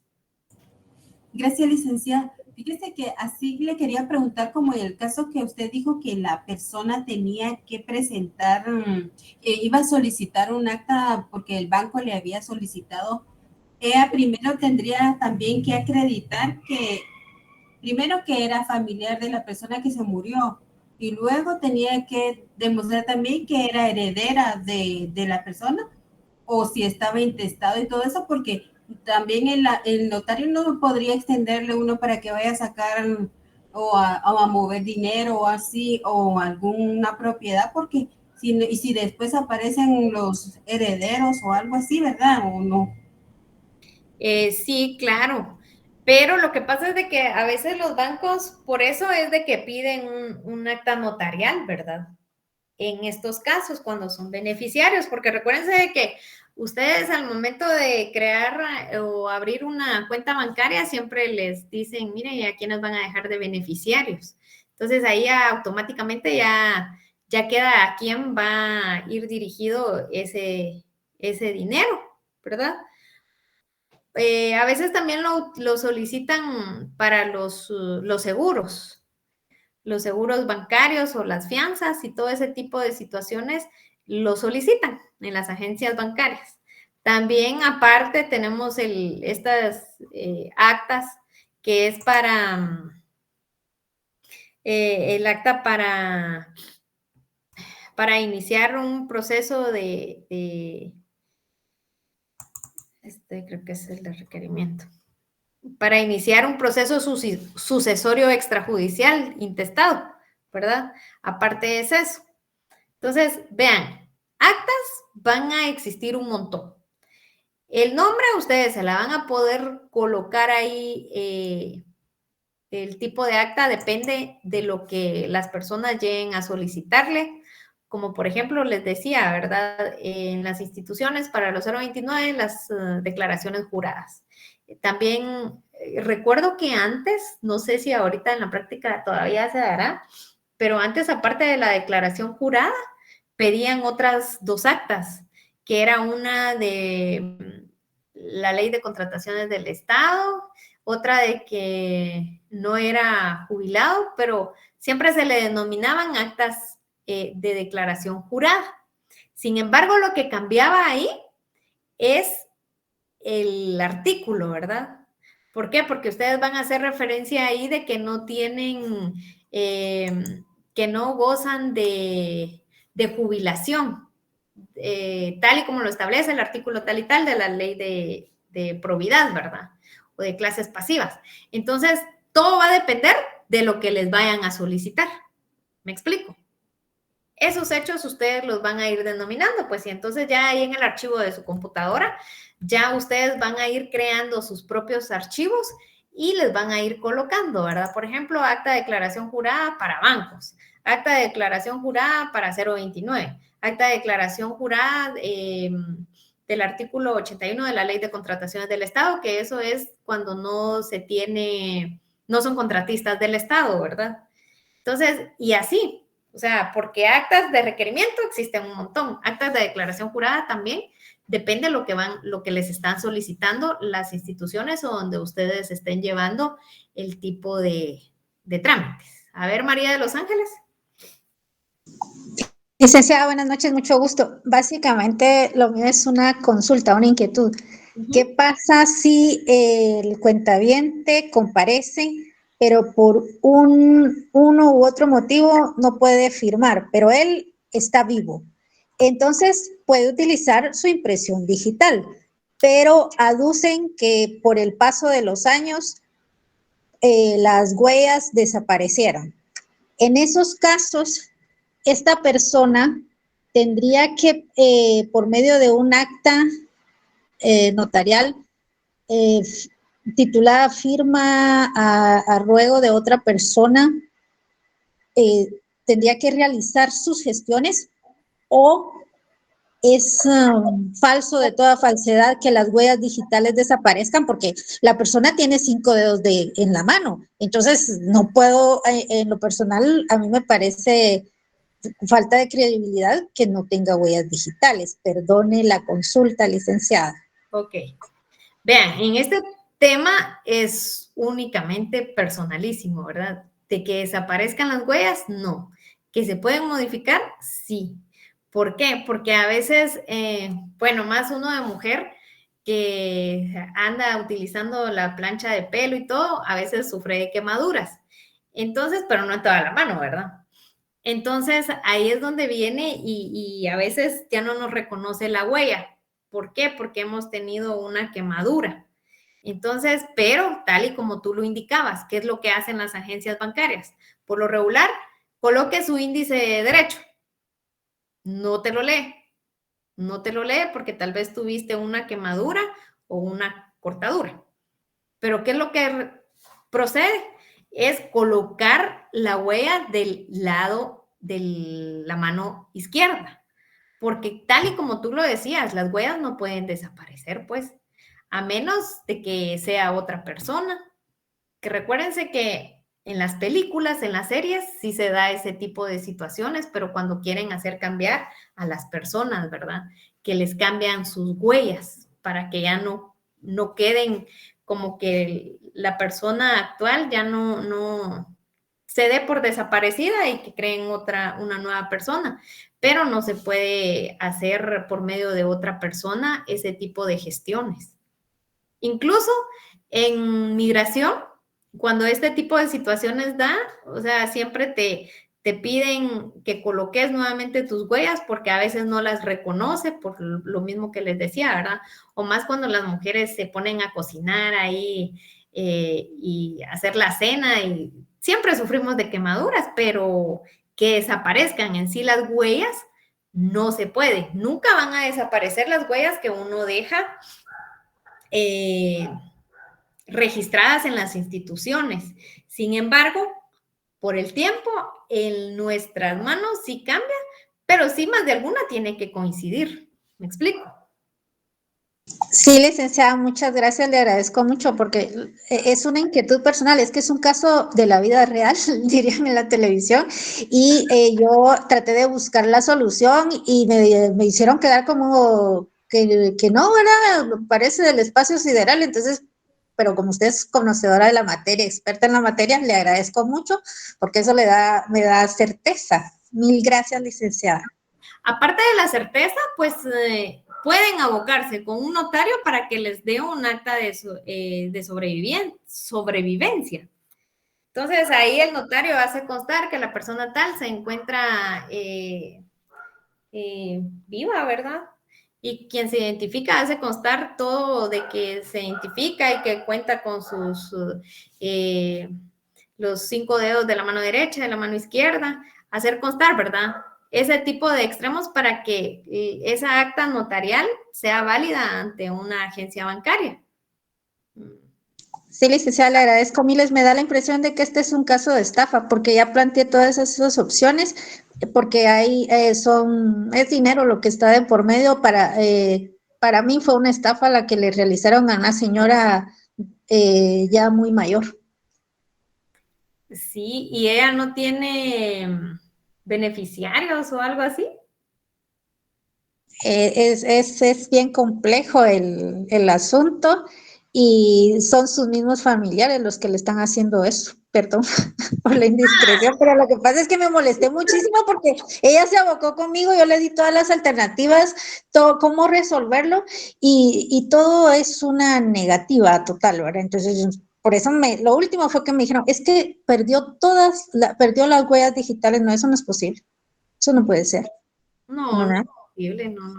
Gracias, licenciada. Fíjese que así le quería preguntar, como en el caso que usted dijo que la persona tenía que presentar, iba a solicitar un acta porque el banco le había solicitado. Ella primero tendría también que acreditar que, primero que era familiar de la persona que se murió, y luego tenía que demostrar también que era heredera de la persona, o si estaba intestado y todo eso, porque también el notario no podría extenderle uno para que vaya a sacar o a mover dinero o así, o alguna propiedad, porque si después aparecen los herederos o algo así, ¿verdad? ¿O no? Sí, claro. Pero lo que pasa es de que a veces los bancos, por eso es de que piden un acta notarial, ¿verdad? En estos casos, cuando son beneficiarios, porque recuérdense de que ustedes al momento de crear o abrir una cuenta bancaria siempre les dicen, miren, ¿a quiénes van a dejar de beneficiarios? Entonces ahí automáticamente ya queda a quién va a ir dirigido ese dinero, ¿verdad? A veces también lo solicitan para los seguros bancarios o las fianzas y todo ese tipo de situaciones lo solicitan en las agencias bancarias. También aparte tenemos estas actas que es para el acta para iniciar un proceso creo que es el de requerimiento. Para iniciar un proceso sucesorio extrajudicial intestado, ¿verdad? Aparte es eso. Entonces, vean, actas van a existir un montón. El nombre ustedes se la van a poder colocar ahí, el tipo de acta depende de lo que las personas lleguen a solicitarle. Como por ejemplo les decía, ¿verdad? En las instituciones para los 029, las declaraciones juradas. También recuerdo que antes, no sé si ahorita en la práctica todavía se dará, pero antes, aparte de la declaración jurada, pedían otras 2 actas, que era una de la ley de contrataciones del Estado, otra de que no era jubilado, pero siempre se le denominaban actas de declaración jurada. Sin embargo, lo que cambiaba ahí es el artículo, ¿verdad? ¿Por qué? Porque ustedes van a hacer referencia ahí de que no tienen, que no gozan de jubilación, tal y como lo establece el artículo tal y tal de la ley de probidad, ¿verdad? O de clases pasivas. Entonces, todo va a depender de lo que les vayan a solicitar. ¿Me explico? Esos hechos ustedes los van a ir denominando, pues, y entonces ya ahí en el archivo de su computadora, ya ustedes van a ir creando sus propios archivos y les van a ir colocando, ¿verdad? Por ejemplo, acta de declaración jurada para bancos, acta de declaración jurada para 029, acta de declaración jurada del artículo 81 de la Ley de Contrataciones del Estado, que eso es cuando no son contratistas del Estado, ¿verdad? Entonces, y así. O sea, porque actas de requerimiento existen un montón. Actas de declaración jurada también depende de lo que les están solicitando las instituciones o donde ustedes estén llevando el tipo de trámites. A ver, María de los Ángeles. Licenciada, buenas noches, mucho gusto. Básicamente lo mío es una consulta, una inquietud. ¿Qué pasa si el cuentaviente comparece, pero por uno u otro motivo no puede firmar, pero él está vivo? Entonces puede utilizar su impresión digital, pero aducen que por el paso de los años las huellas desaparecieron. En esos casos, esta persona tendría que, por medio de un acta notarial titulada firma a ruego de otra persona, tendría que realizar sus gestiones, o es falso de toda falsedad que las huellas digitales desaparezcan, porque la persona tiene 5 dedos en la mano. Entonces, no puedo, en lo personal, a mí me parece falta de credibilidad que no tenga huellas digitales. Perdone la consulta, licenciada. Ok. Vean, en este tema es únicamente personalísimo, ¿verdad? De que desaparezcan las huellas, no. Que se pueden modificar, sí. ¿Por qué? Porque a veces, bueno, más uno de mujer que anda utilizando la plancha de pelo y todo, a veces sufre de quemaduras. Entonces, pero no en toda la mano, ¿verdad? Entonces, ahí es donde viene y a veces ya no nos reconoce la huella. ¿Por qué? Porque hemos tenido una quemadura. Entonces, pero tal y como tú lo indicabas, ¿qué es lo que hacen las agencias bancarias? Por lo regular, coloque su índice derecho. No te lo lee. No te lo lee porque tal vez tuviste una quemadura o una cortadura. Pero ¿qué es lo que procede? Es colocar la huella del lado de la mano izquierda. Porque tal y como tú lo decías, las huellas no pueden desaparecer, pues, a menos de que sea otra persona. Que recuérdense que en las películas, en las series, sí se da ese tipo de situaciones, pero cuando quieren hacer cambiar a las personas, ¿verdad? Que les cambian sus huellas para que ya no queden como que la persona actual ya no se dé por desaparecida y que creen una nueva persona, pero no se puede hacer por medio de otra persona ese tipo de gestiones. Incluso en migración, cuando este tipo de situaciones da, o sea, siempre te piden que coloques nuevamente tus huellas porque a veces no las reconoce por lo mismo que les decía, ¿verdad? O más cuando las mujeres se ponen a cocinar ahí y hacer la cena y siempre sufrimos de quemaduras, pero que desaparezcan en sí las huellas no se puede. Nunca van a desaparecer las huellas que uno deja registradas en las instituciones. Sin embargo, por el tiempo, en nuestras manos sí cambia, pero sí más de alguna tiene que coincidir. ¿Me explico? Sí, licenciada, muchas gracias, le agradezco mucho porque es una inquietud personal, es que es un caso de la vida real, dirían en la televisión, y yo traté de buscar la solución y me hicieron quedar como que no, ¿verdad? Parece del espacio sideral, entonces, pero como usted es conocedora de la materia, experta en la materia, le agradezco mucho porque eso me da certeza. Mil gracias, licenciada. Aparte de la certeza, pues pueden abocarse con un notario para que les dé un acta de sobrevivencia. Entonces, ahí el notario hace constar que la persona tal se encuentra viva, ¿verdad? Y quien se identifica hace constar todo de que se identifica y que cuenta con los 5 dedos de la mano derecha, de la mano izquierda, hacer constar, ¿verdad? Ese tipo de extremos para que esa acta notarial sea válida ante una agencia bancaria. Sí, licenciada, le agradezco miles. Me da la impresión de que este es un caso de estafa, porque ya planteé todas esas opciones, porque ahí es dinero lo que está de por medio. Para mí fue una estafa la que le realizaron a una señora ya muy mayor. Sí, y ella no tiene beneficiarios o algo así. Es bien complejo el asunto y son sus mismos familiares los que le están haciendo eso. perdón por la indiscreción, pero lo que pasa es que me molesté muchísimo porque ella se abocó conmigo, yo le di todas las alternativas, todo, cómo resolverlo, y todo es una negativa total, ¿verdad? Entonces, por eso lo último fue que me dijeron, es que perdió las huellas digitales, no, eso no es posible, eso no puede ser. No, no ¿Verdad? es posible, no.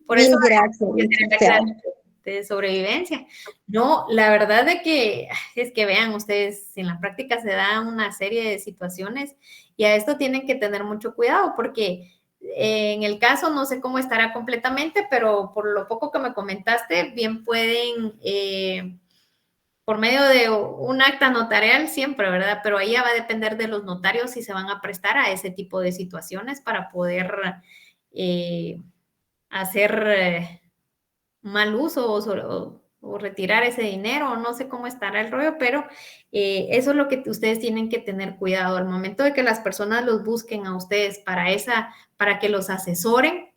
Por Mil eso gracias, hay que tener la licenciada. clase de sobrevivencia. No, la verdad de que es que vean ustedes, en la práctica se da una serie de situaciones y a esto tienen que tener mucho cuidado porque en el caso no sé cómo estará completamente, pero por lo poco que me comentaste, bien pueden, por medio de un acta notarial siempre, ¿verdad? Pero ahí ya va a depender de los notarios si se van a prestar a ese tipo de situaciones para poder hacer mal uso o retirar ese dinero, o no sé cómo estará el rollo, pero eso es lo que ustedes tienen que tener cuidado. Al momento de que las personas los busquen a ustedes para que los asesoren,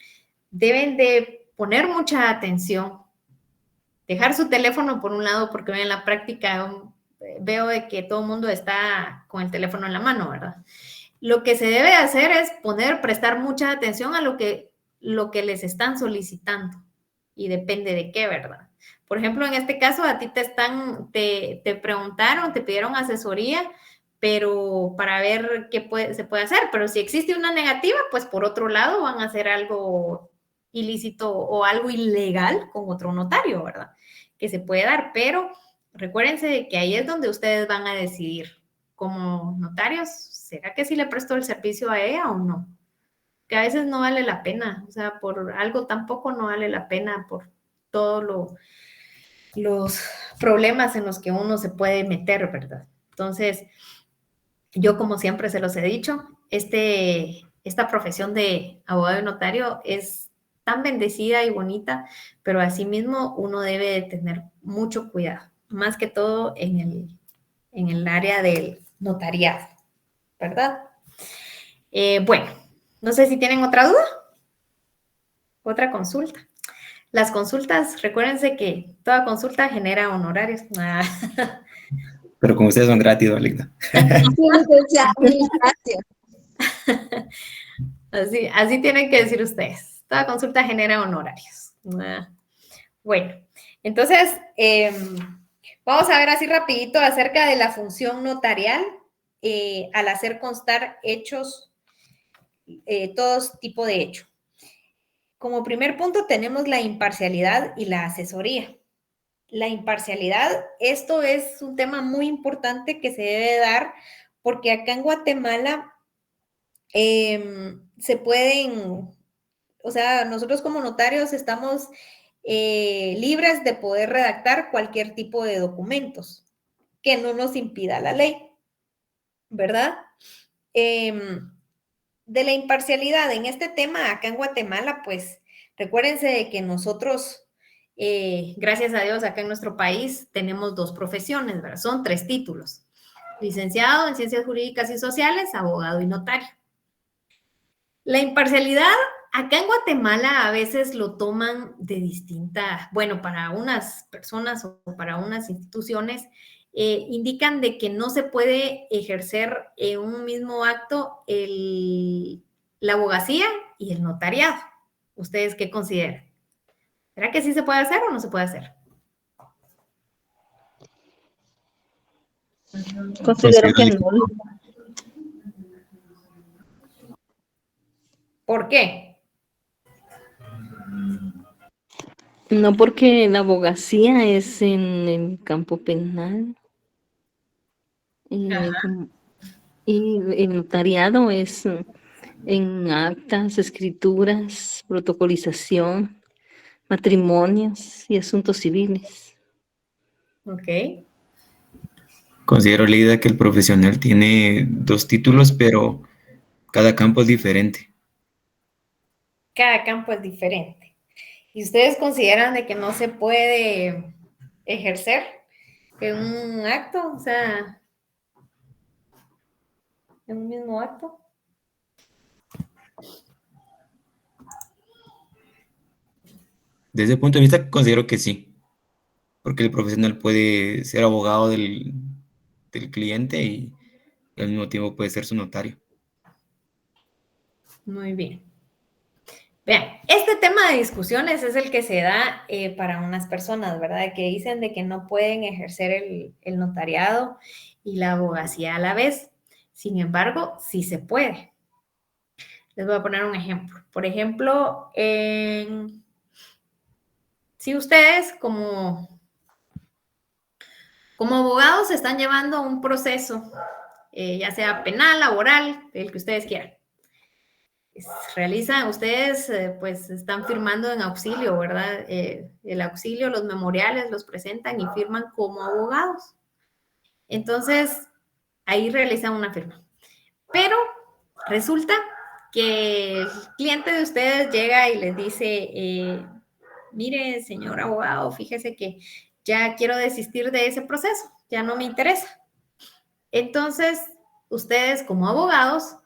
deben de poner mucha atención, dejar su teléfono por un lado, porque en la práctica veo de que todo el mundo está con el teléfono en la mano, ¿verdad? Lo que se debe hacer es prestar mucha atención a lo que les están solicitando y depende de qué, ¿verdad? Por ejemplo, en este caso a ti te preguntaron, te pidieron asesoría, pero para ver qué se puede hacer, pero si existe una negativa, pues por otro lado van a hacer algo ilícito o algo ilegal con otro notario, ¿verdad? Que se puede dar, pero recuérdense de que ahí es donde ustedes van a decidir como notarios, ¿será que sí le presto el servicio a ella o no? Que a veces no vale la pena, o sea, por algo tampoco no vale la pena por todos los problemas en los que uno se puede meter, ¿verdad? Entonces, yo como siempre se los he dicho, esta profesión de abogado y notario es tan bendecida y bonita, pero asimismo uno debe de tener mucho cuidado, más que todo en el área del notariado, ¿verdad? Bueno, no sé si tienen otra duda, otra consulta. Las consultas, recuérdense que toda consulta genera honorarios. Pero como ustedes son gratis, Alecta. Sí, licenciada, mil gracias. Así tienen que decir ustedes. Toda consulta genera honorarios. Bueno, entonces, vamos a ver así rapidito acerca de la función notarial al hacer constar hechos, todos tipo de hecho. Como primer punto tenemos la imparcialidad y la asesoría. La imparcialidad, esto es un tema muy importante que se debe dar porque acá en Guatemala se pueden, o sea, nosotros como notarios estamos libres de poder redactar cualquier tipo de documentos que no nos impida la ley, ¿verdad? De la imparcialidad en este tema acá en Guatemala, pues recuérdense de que nosotros, gracias a Dios, acá en nuestro país tenemos dos profesiones, ¿verdad? Son 3 títulos. Licenciado en Ciencias Jurídicas y Sociales, abogado y notario. La imparcialidad acá en Guatemala a veces lo toman de distinta, bueno, para unas personas o para unas instituciones, indican de que no se puede ejercer en un mismo acto la abogacía y el notariado. ¿Ustedes qué consideran? ¿Será que sí se puede hacer o no se puede hacer? Considero que no. ¿Por qué? No, porque la abogacía es en el campo penal. Y el notariado es en actas, escrituras, protocolización, matrimonios y asuntos civiles. Ok. Considero, Leida, que el profesional tiene 2 títulos, pero cada campo es diferente. Cada campo es diferente. ¿Y ustedes consideran de que no se puede ejercer en un acto? O sea, en un mismo acto. Desde ese punto de vista, considero que sí, porque el profesional puede ser abogado del del cliente y al mismo tiempo puede ser su notario. Muy bien. Vean, este tema de discusiones es el que se da para unas personas, ¿verdad? Que dicen de que no pueden ejercer el notariado y la abogacía a la vez. Sin embargo, sí se puede. Les voy a poner un ejemplo. Por ejemplo, si ustedes como abogados están llevando un proceso, ya sea penal, laboral, el que ustedes quieran, realizan, ustedes pues están firmando en auxilio, ¿verdad? El auxilio, los memoriales los presentan y firman como abogados. Entonces, ahí realizan una firma. Pero resulta que el cliente de ustedes llega y les dice, mire, señor abogado, fíjese que ya quiero desistir de ese proceso, ya no me interesa. Entonces, ustedes como abogados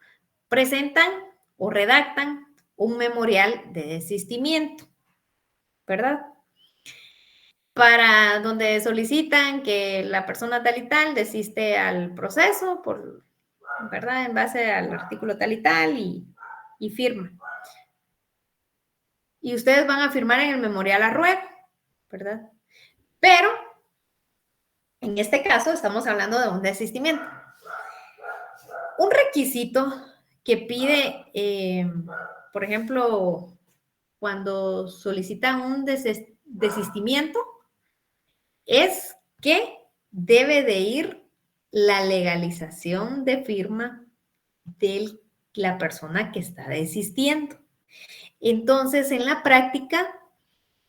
presentan o redactan un memorial de desistimiento, ¿verdad? Para donde solicitan que la persona tal y tal desiste al proceso, ¿verdad? En base al artículo tal y tal y firma. Y ustedes van a firmar en el memorial a ruego, ¿verdad? Pero, en este caso, estamos hablando de un desistimiento. Un requisito que pide, por ejemplo, cuando solicitan un desistimiento, es que debe de ir la legalización de firma de la persona que está desistiendo. Entonces, en la práctica,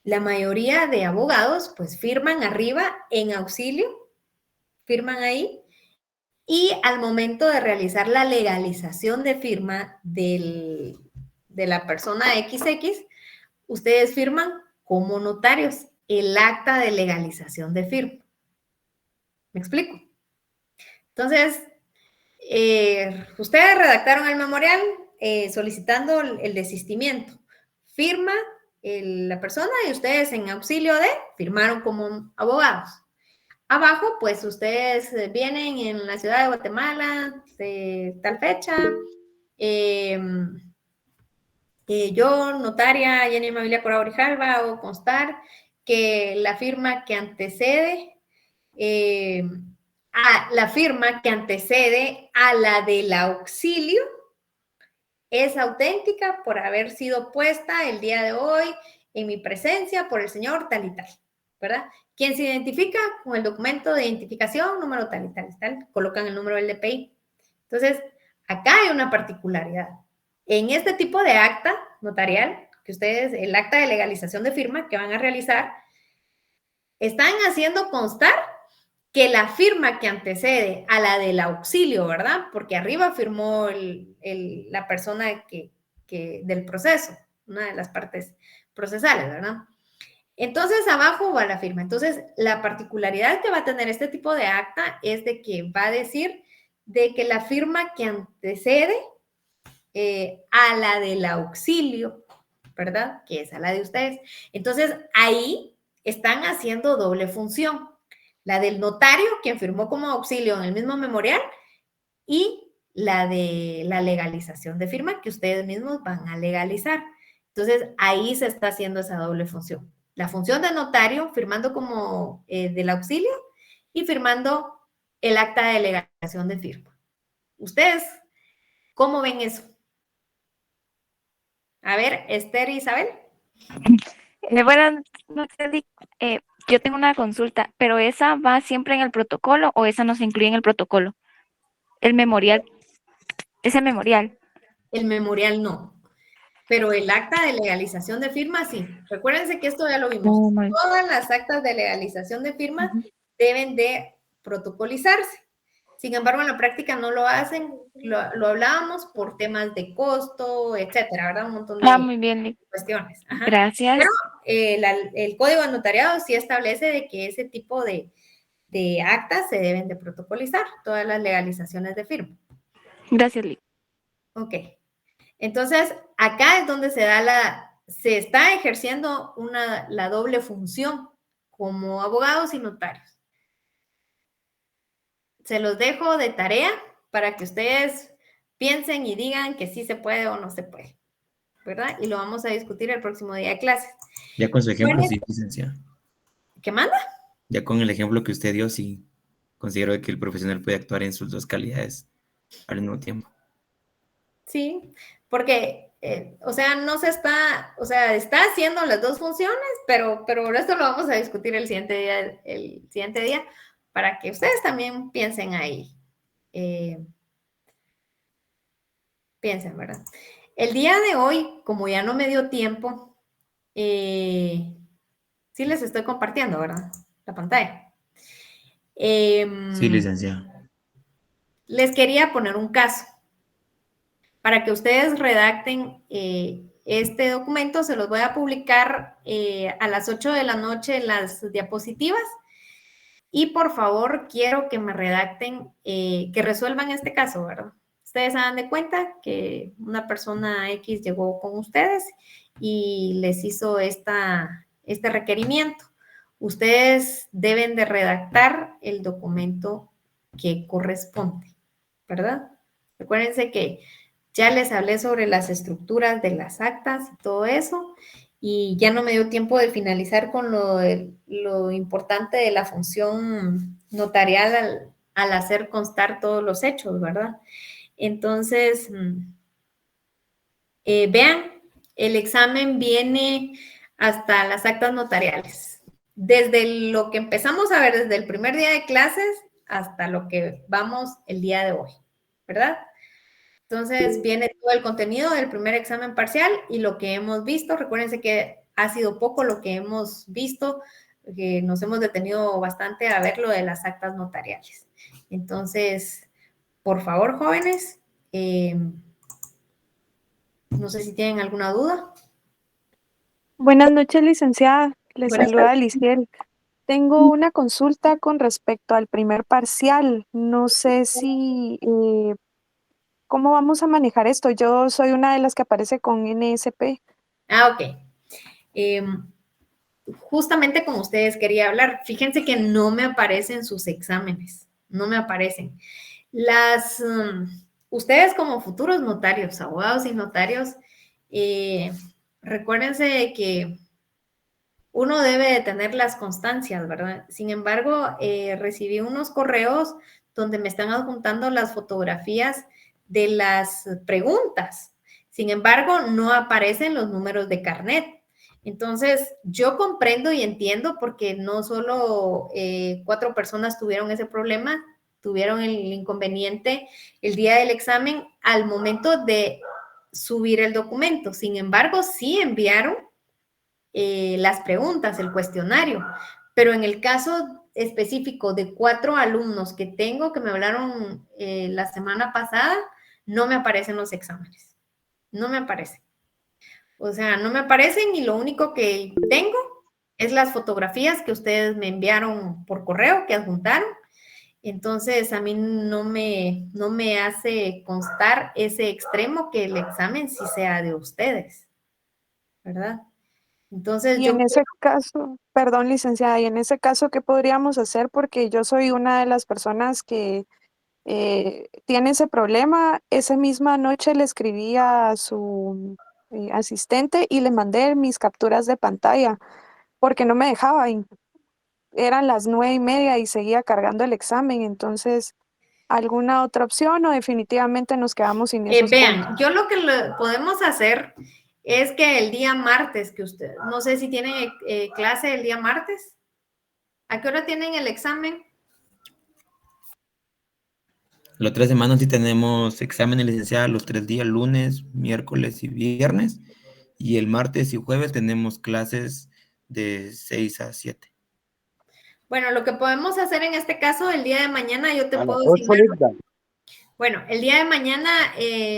la mayoría de abogados pues firman arriba en auxilio, firman ahí, y al momento de realizar la legalización de firma de la persona XX, ustedes firman como notarios el acta de legalización de firma. ¿Me explico? Entonces, ustedes redactaron el memorial solicitando el desistimiento. Firma la persona y ustedes en auxilio de firmaron como abogados. Abajo, pues ustedes vienen en la ciudad de Guatemala de tal fecha. Yo, notaria Jenny Amabilia Corao Grijalva, hago constar que la firma que antecede a la del auxilio es auténtica por haber sido puesta el día de hoy en mi presencia por el señor tal y tal, ¿verdad? Quien se identifica con el documento de identificación, número tal y tal y tal, colocan el número del DPI. Entonces, acá hay una particularidad. En este tipo de acta notarial, que ustedes, el acta de legalización de firma que van a realizar, están haciendo constar que la firma que antecede a la del auxilio, ¿verdad? Porque arriba firmó la persona del proceso, una de las partes procesales, ¿verdad? Entonces, abajo va la firma. Entonces, la particularidad que va a tener este tipo de acta es de que va a decir de que la firma que antecede a la del auxilio, ¿verdad? Que es a la de ustedes. Entonces, ahí están haciendo doble función. La del notario, quien firmó como auxilio en el mismo memorial, y la de la legalización de firma, que ustedes mismos van a legalizar. Entonces, ahí se está haciendo esa doble función. La función de notario, firmando como del auxilio, y firmando el acta de legalización de firma. ¿Ustedes cómo ven eso? A ver, Esther y Isabel. Buenas noches, yo tengo una consulta, pero ¿esa va siempre en el protocolo o esa no se incluye en el protocolo? El memorial, ese memorial. El memorial no, pero el acta de legalización de firma sí. Recuérdense que esto ya lo vimos. Todas las actas de legalización de firma deben de protocolizarse. Sin embargo, en la práctica no lo hacen, lo hablábamos por temas de costo, etcétera, ¿verdad? Un montón de muy bien. cuestiones. Ajá. Gracias. Pero el código de notariado sí establece de que ese tipo de actas se deben de protocolizar, todas las legalizaciones de firma. Gracias, Lick. Ok. Entonces, acá es donde se está ejerciendo la doble función como abogados y notarios. se los dejo de tarea para que ustedes piensen y digan que sí se puede o no se puede, ¿verdad? Y lo vamos a discutir el próximo día de clases. Ya con su ejemplo, Bueno, sí, licenciada. ¿qué manda? Ya con el ejemplo que usted dio, sí, considero que el profesional puede actuar en sus dos calidades al mismo tiempo. Sí, porque, o sea, no se está, o sea, está haciendo las dos funciones, pero esto lo vamos a discutir el siguiente día para que ustedes también piensen ahí. Piensen, ¿verdad? El día de hoy, como ya no me dio tiempo, sí les estoy compartiendo, ¿verdad? La pantalla. Sí, licenciada. Les quería poner un caso. Para que ustedes redacten este documento, se los voy a publicar a las 8 de la noche en las diapositivas. Y por favor, quiero que me redacten, que resuelvan este caso, ¿verdad? Ustedes se dan de cuenta que una persona X llegó con ustedes y les hizo este requerimiento. Ustedes deben de redactar el documento que corresponde, ¿verdad? Recuérdense que ya les hablé sobre las estructuras de las actas y todo eso, y ya no me dio tiempo de finalizar con lo importante de la función notarial al hacer constar todos los hechos, ¿verdad? Entonces, vean, el examen viene hasta las actas notariales. Desde lo que empezamos a ver desde el primer día de clases hasta lo que vamos el día de hoy, ¿verdad? Entonces viene todo el contenido del primer examen parcial y lo que hemos visto. Recuérdense que ha sido poco lo que hemos visto, que nos hemos detenido bastante a ver lo de las actas notariales. Entonces, por favor, jóvenes, no sé si tienen alguna duda. Buenas noches, licenciada. Les Buenas saluda tardes. Aliciel. Tengo una consulta con respecto al primer parcial. No sé si, ¿cómo vamos a manejar esto? Yo soy una de las que aparece con NSP. Ah, ok. Justamente con ustedes quería hablar. Fíjense que no me aparecen sus exámenes, no me aparecen. Ustedes como futuros notarios, abogados y notarios, recuérdense que uno debe de tener las constancias, ¿verdad? Sin embargo, recibí unos correos donde me están adjuntando las fotografías de las preguntas. Sin embargo, no aparecen los números de carnet. Entonces, yo comprendo y entiendo porque no solo 4 personas tuvieron ese problema, tuvieron el inconveniente el día del examen al momento de subir el documento. Sin embargo, sí enviaron las preguntas, el cuestionario, pero en el caso específico de 4 alumnos que tengo que me hablaron la semana pasada, no me aparecen los exámenes, no me aparecen. O sea, no me aparecen y lo único que tengo es las fotografías que ustedes me enviaron por correo, que adjuntaron. Entonces, a mí no me hace constar ese extremo que el examen sí sea de ustedes, ¿verdad? Entonces, Y en ese caso, perdón, licenciada, y en ese caso, ¿qué podríamos hacer? Porque yo soy una de las personas que tiene ese problema. Esa misma noche le escribí a su asistente y le mandé mis capturas de pantalla porque no me dejaba. Eran las 9:30 y seguía cargando el examen. Entonces, ¿alguna otra opción o definitivamente nos quedamos sin esos vean, puntos? yo lo que podemos hacer es que el día martes que usted, no sé si tienen clase el día martes, ¿a qué hora tienen el examen? La otra semana sí tenemos exámenes, licenciada, los 3 días, lunes, miércoles y viernes. Y el martes y jueves tenemos clases de 6 a 7. Bueno, lo que podemos hacer en este caso, el día de mañana yo te puedo asignar. Bueno, el día de mañana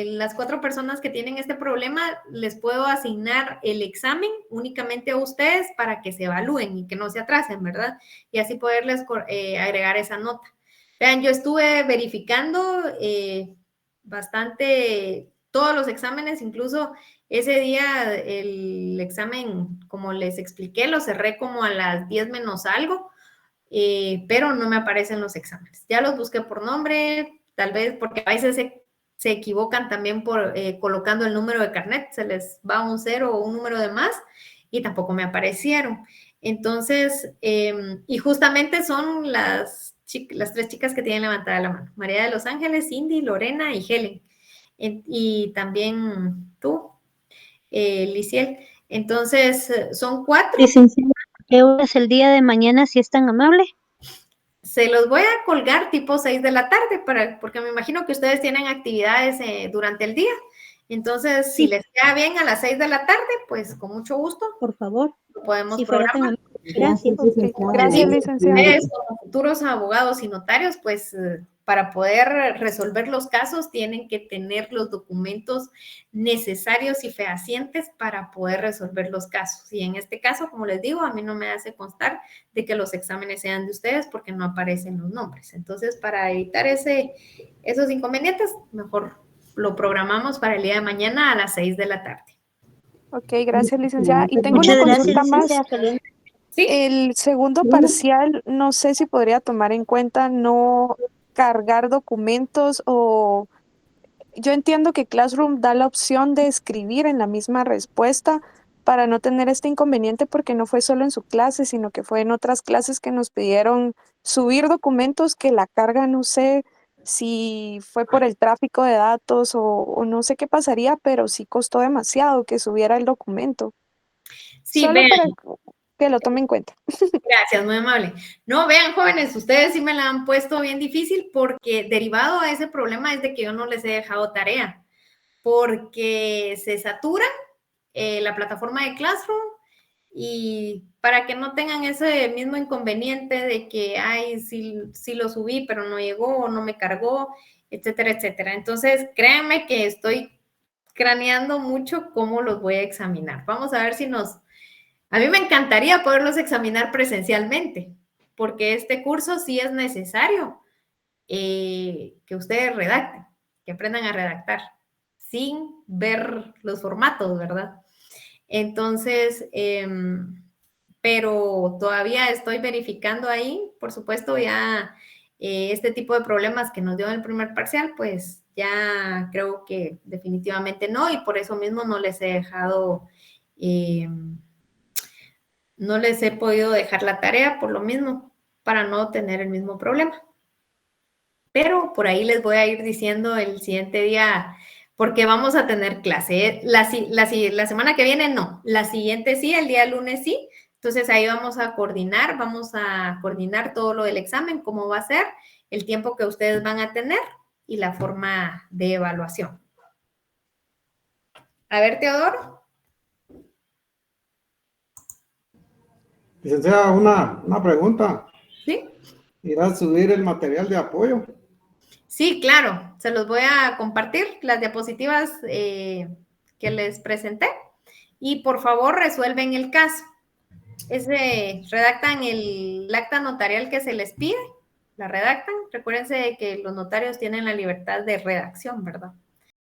las 4 personas que tienen este problema les puedo asignar el examen únicamente a ustedes para que se evalúen y que no se atrasen, ¿verdad? Y así poderles agregar esa nota. Vean, yo estuve verificando bastante todos los exámenes, incluso ese día el examen, como les expliqué, lo cerré como a las 10 menos algo. pero no me aparecen los exámenes. Ya los busqué por nombre, tal vez porque a veces se equivocan también por colocando el número de carnet, se les va un 0 o un número de más y tampoco me aparecieron. Entonces, y justamente son las 3 chicas que tienen levantada la mano, María de los Ángeles, Cindy, Lorena y Helen. Y también tú, Liciel. Entonces, son 4. Licenciada, ¿qué hora es el día de mañana, si es tan amable? Se los voy a colgar tipo 6 de la tarde, porque me imagino que ustedes tienen actividades durante el día. Entonces, si les queda bien a las 6 de la tarde, pues con mucho gusto. Por favor. Lo podemos Si fuera programar. Gracias, Gracias, licenciada. Ustedes como futuros abogados y notarios, pues para poder resolver los casos tienen que tener los documentos necesarios y fehacientes para poder resolver los casos. Y en este caso, como les digo, a mí no me hace constar de que los exámenes sean de ustedes porque no aparecen los nombres. Entonces, para evitar esos inconvenientes, mejor lo programamos para el día de mañana a las 6 de la tarde. Ok, gracias, licenciada. Y tengo Muchas una gracias, consulta más. licenciada. ¿Sí? El segundo parcial, no sé si podría tomar en cuenta no cargar documentos o yo entiendo que Classroom da la opción de escribir en la misma respuesta para no tener este inconveniente porque no fue solo en su clase, sino que fue en otras clases que nos pidieron subir documentos que la carga, no sé si fue por el tráfico de datos o no sé qué pasaría, pero sí costó demasiado que subiera el documento. Sí, Solo vean. para que lo tome en cuenta. Gracias, muy amable. No, vean, jóvenes, ustedes sí me la han puesto bien difícil porque derivado a ese problema es de que yo no les he dejado tarea, porque se satura la plataforma de Classroom y para que no tengan ese mismo inconveniente de que, ay, sí lo subí, pero no llegó o no me cargó, etcétera, etcétera. Entonces, créanme que estoy craneando mucho cómo los voy a examinar. Vamos a ver si a mí me encantaría poderlos examinar presencialmente, porque este curso sí es necesario que ustedes redacten, que aprendan a redactar, sin ver los formatos, ¿verdad? Entonces, pero todavía estoy verificando ahí, por supuesto, ya este tipo de problemas que nos dio en el primer parcial, pues ya creo que definitivamente no, y por eso mismo no les he dejado... no les he podido dejar la tarea por lo mismo, para no tener el mismo problema. Pero por ahí les voy a ir diciendo el siguiente día, porque vamos a tener clase. La semana que viene no, la siguiente sí, el día lunes sí. Entonces ahí vamos a coordinar todo lo del examen, cómo va a ser, el tiempo que ustedes van a tener y la forma de evaluación. A ver, Teodoro. Licenciada, una pregunta. ¿Sí? ¿Irá a subir el material de apoyo? Sí, claro, se los voy a compartir, las diapositivas que les presenté y por favor resuelven el caso. Redactan el acta notarial que se les pide, la redactan. Recuérdense que los notarios tienen la libertad de redacción, ¿verdad?